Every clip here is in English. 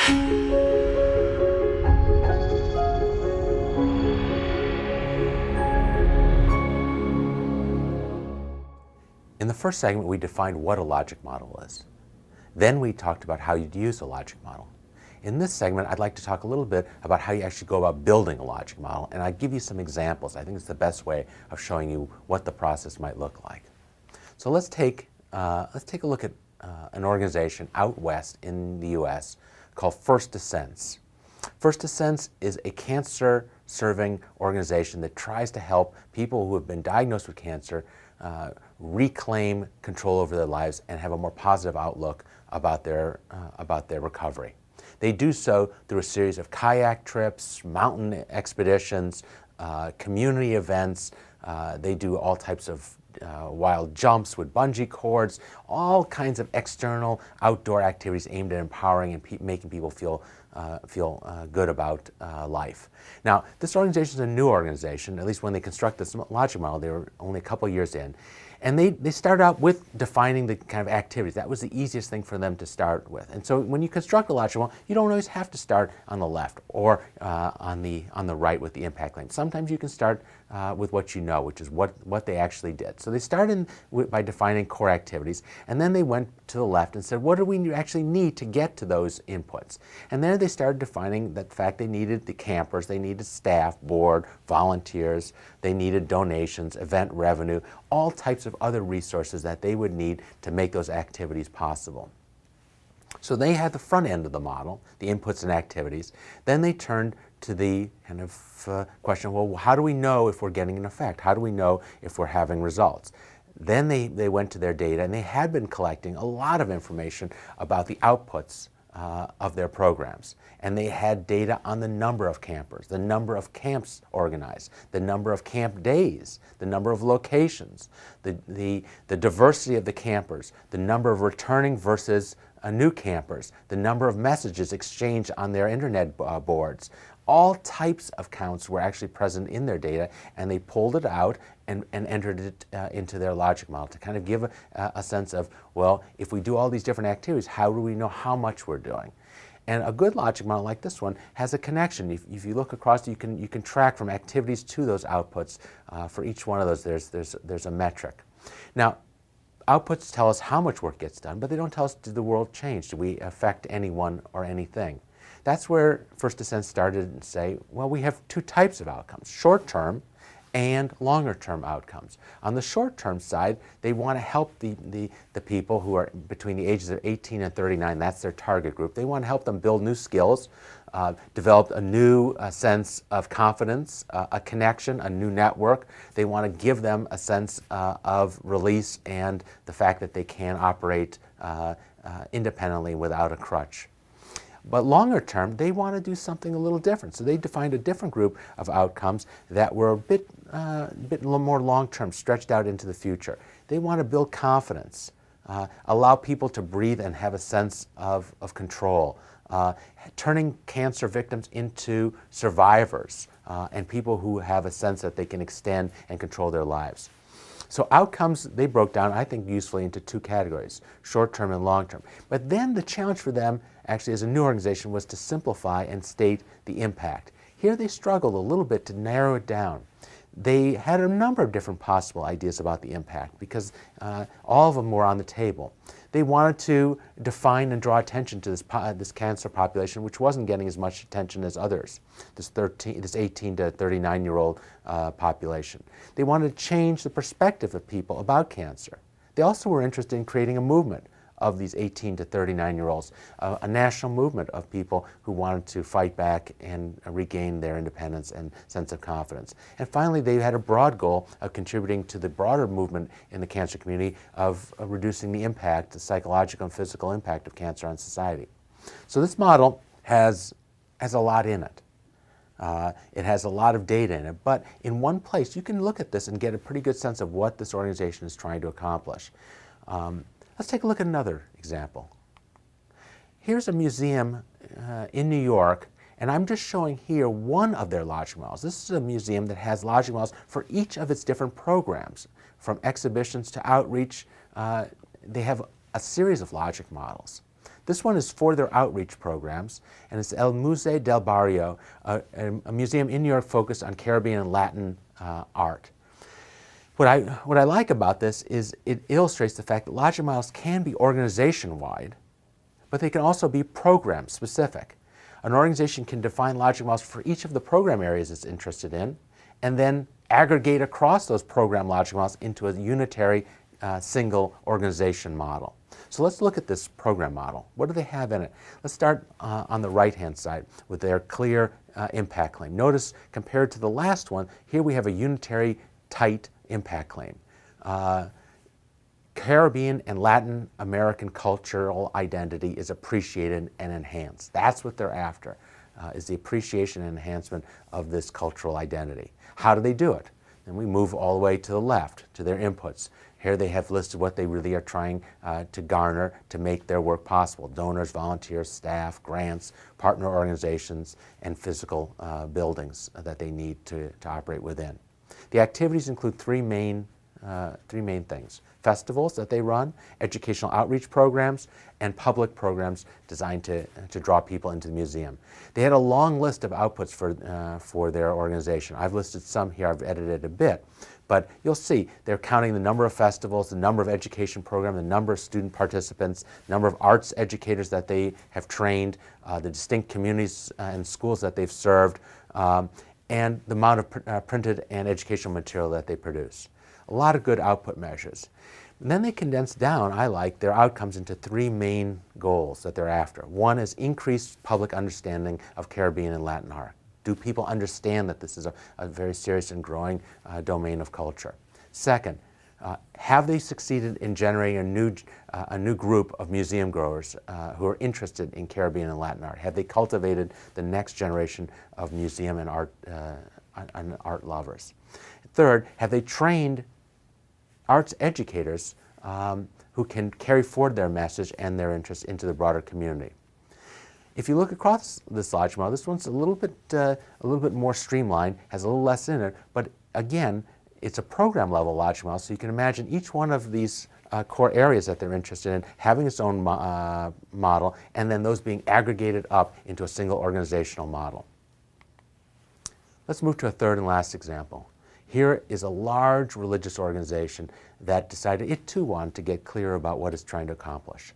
In the first segment, we defined what a logic model is. Then we talked about how you'd use a logic model. In this segment, I'd like to talk a little bit about how you actually go about building a logic model, and I'll give you some examples. I think it's the best way of showing you what the process might look like. So let's take a look at an organization out west in the U.S. called First Descents. First Descents is a cancer-serving organization that tries to help people who have been diagnosed with cancer reclaim control over their lives and have a more positive outlook about their recovery. They do so through a series of kayak trips, mountain expeditions, community events. They do all types of wild jumps with bungee cords, all kinds of external outdoor activities aimed at empowering and making people feel good about life. Now, this organization is a new organization. At least when they constructed this logic model, they were only a couple years in. And they started out with defining the kind of activities. That was the easiest thing for them to start with. And so when you construct a logic model, you don't always have to start on the left or on the right with the impact claim. Sometimes you can start with what you know, which is what they actually did. So they started by defining core activities, and then they went to the left and said, what do we actually need to get to those inputs? And then they started defining the fact they needed the campers, they needed staff, board, volunteers, they needed donations, event revenue, all types of other resources that they would need to make those activities possible. So they had the front end of the model, the inputs and activities. Then they turned to the kind of question, well, how do we know if we're getting an effect? How do we know if we're having results? Then they went to their data, and they had been collecting a lot of information about the outputs of their programs. And they had data on the number of campers, the number of camps organized, the number of camp days, the number of locations, the diversity of the campers, the number of returning versus new campers, the number of messages exchanged on their internet boards. All types of counts were actually present in their data, and they pulled it out and entered it into their logic model to kind of give a sense of, well, if we do all these different activities, how do we know how much we're doing? And a good logic model like this one has a connection. If you look across, you can track from activities to those outputs. For each one of those, there's a metric. Now, outputs tell us how much work gets done, but they don't tell us, did the world change? Did we affect anyone or anything? That's where First Descent started and say, well, we have two types of outcomes, short-term and longer-term outcomes. On the short-term side, they want to help the people who are between the ages of 18 and 39, that's their target group. They want to help them build new skills, develop a new sense of confidence, a connection, a new network. They want to give them a sense of release and the fact that they can operate independently without a crutch. But longer term, they want to do something a little different. So they defined a different group of outcomes that were a bit more long-term, stretched out into the future. They want to build confidence, allow people to breathe and have a sense of control, turning cancer victims into survivors and people who have a sense that they can extend and control their lives. So outcomes, they broke down, I think, usefully into two categories, short-term and long-term. But then the challenge for them, actually, as a new organization, was to simplify and state the impact. Here they struggled a little bit to narrow it down. They had a number of different possible ideas about the impact because all of them were on the table. They wanted to define and draw attention to this cancer population, which wasn't getting as much attention as others, this 18 to 39-year-old population. They wanted to change the perspective of people about cancer. They also were interested in creating a movement of these 18 to 39-year-olds, a national movement of people who wanted to fight back and regain their independence and sense of confidence. And finally, they had a broad goal of contributing to the broader movement in the cancer community of reducing the impact, the psychological and physical impact of cancer on society. So this model has a lot in it. It has a lot of data in it, but in one place you can look at this and get a pretty good sense of what this organization is trying to accomplish. Let's take a look at another example. Here's a museum in New York, and I'm just showing here one of their logic models. This is a museum that has logic models for each of its different programs, from exhibitions to outreach. They have a series of logic models. This one is for their outreach programs, and it's El Museo del Barrio, a museum in New York focused on Caribbean and Latin art. What I like about this is it illustrates the fact that logic models can be organization-wide, but they can also be program-specific. An organization can define logic models for each of the program areas it's interested in, and then aggregate across those program logic models into a unitary single organization model. So let's look at this program model. What do they have in it? Let's start on the right-hand side with their clear impact claim. Notice, compared to the last one, here we have a unitary, tight impact claim. Caribbean and Latin American cultural identity is appreciated and enhanced. That's what they're after, is the appreciation and enhancement of this cultural identity. How do they do it? And we move all the way to the left, to their inputs. Here they have listed what they really are trying to garner to make their work possible: donors, volunteers, staff, grants, partner organizations, and physical buildings that they need to operate within. The activities include three main things: festivals that they run, educational outreach programs, and public programs designed to draw people into the museum. They had a long list of outputs for their organization. I've listed some here, I've edited a bit, but you'll see they're counting the number of festivals, the number of education programs, the number of student participants, number of arts educators that they have trained, the distinct communities and schools that they've served, and the amount of printed and educational material that they produce. A lot of good output measures. And then they condense down, I like, their outcomes into three main goals that they're after. One is increased public understanding of Caribbean and Latin art. Do people understand that this is a very serious and growing domain of culture? Second, have they succeeded in generating a new group of museum growers who are interested in Caribbean and Latin art? Have they cultivated the next generation of museum and art lovers? Third, have they trained arts educators who can carry forward their message and their interests into the broader community? If you look across this logic model, this one's a little bit more streamlined, has a little less in it, but again, it's a program level logic model, so you can imagine each one of these core areas that they're interested in having its own model, and then those being aggregated up into a single organizational model. Let's move to a third and last example. Here is a large religious organization that decided it too wanted to get clear about what it's trying to accomplish.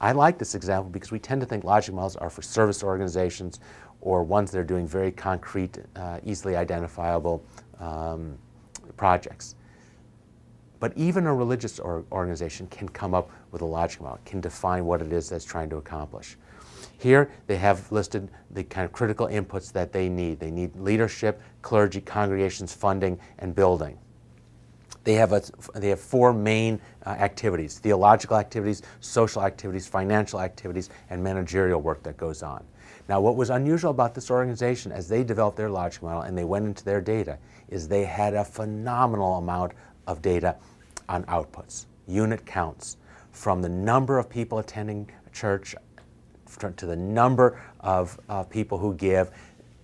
I like this example because we tend to think logic models are for service organizations or ones that are doing very concrete, easily identifiable projects. But even a religious organization can come up with a logic model, can define what it is that's trying to accomplish. Here they have listed the kind of critical inputs that they need. They need leadership, clergy, congregations, funding, and building. They have four main activities: theological activities, social activities, financial activities, and managerial work that goes on. Now, what was unusual about this organization as they developed their logic model and they went into their data is they had a phenomenal amount of data on outputs, unit counts, from the number of people attending church to the number of people who give.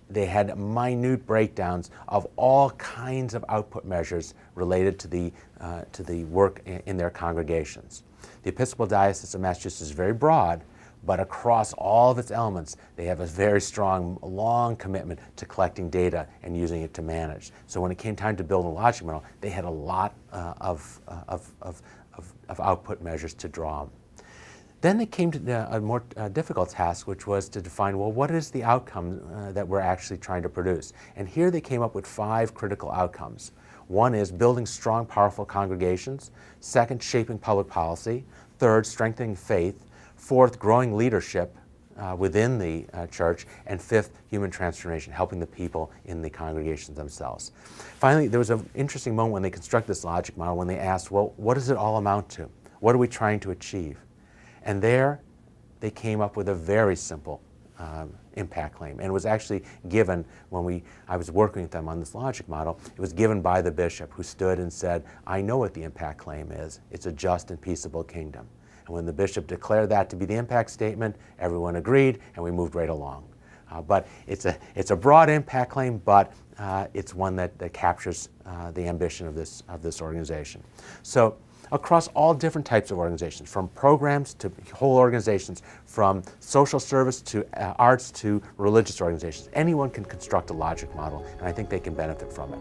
They had minute breakdowns of all kinds of output measures related to the work in their congregations. The Episcopal Diocese of Massachusetts is very broad, but across all of its elements, they have a very strong, long commitment to collecting data and using it to manage. So when it came time to build a logic model, they had a lot of output measures to draw on. Then they came to a more difficult task, which was to define, well, what is the outcome that we're actually trying to produce? And here they came up with 5 critical outcomes. One is building strong, powerful congregations. Second, shaping public policy. Third, strengthening faith. Fourth, growing leadership within the church. And fifth, human transformation, helping the people in the congregations themselves. Finally, there was an interesting moment when they constructed this logic model when they asked, well, what does it all amount to? What are we trying to achieve? And there, they came up with a very simple impact claim. And it was actually given when I was working with them on this logic model. It was given by the bishop, who stood and said, I know what the impact claim is. It's a just and peaceable kingdom. And when the bishop declared that to be the impact statement, everyone agreed, and we moved right along. But it's a broad impact claim, but it's one that captures the ambition of this organization. So across all different types of organizations, from programs to whole organizations, from social service to arts to religious organizations. Anyone can construct a logic model, and I think they can benefit from it.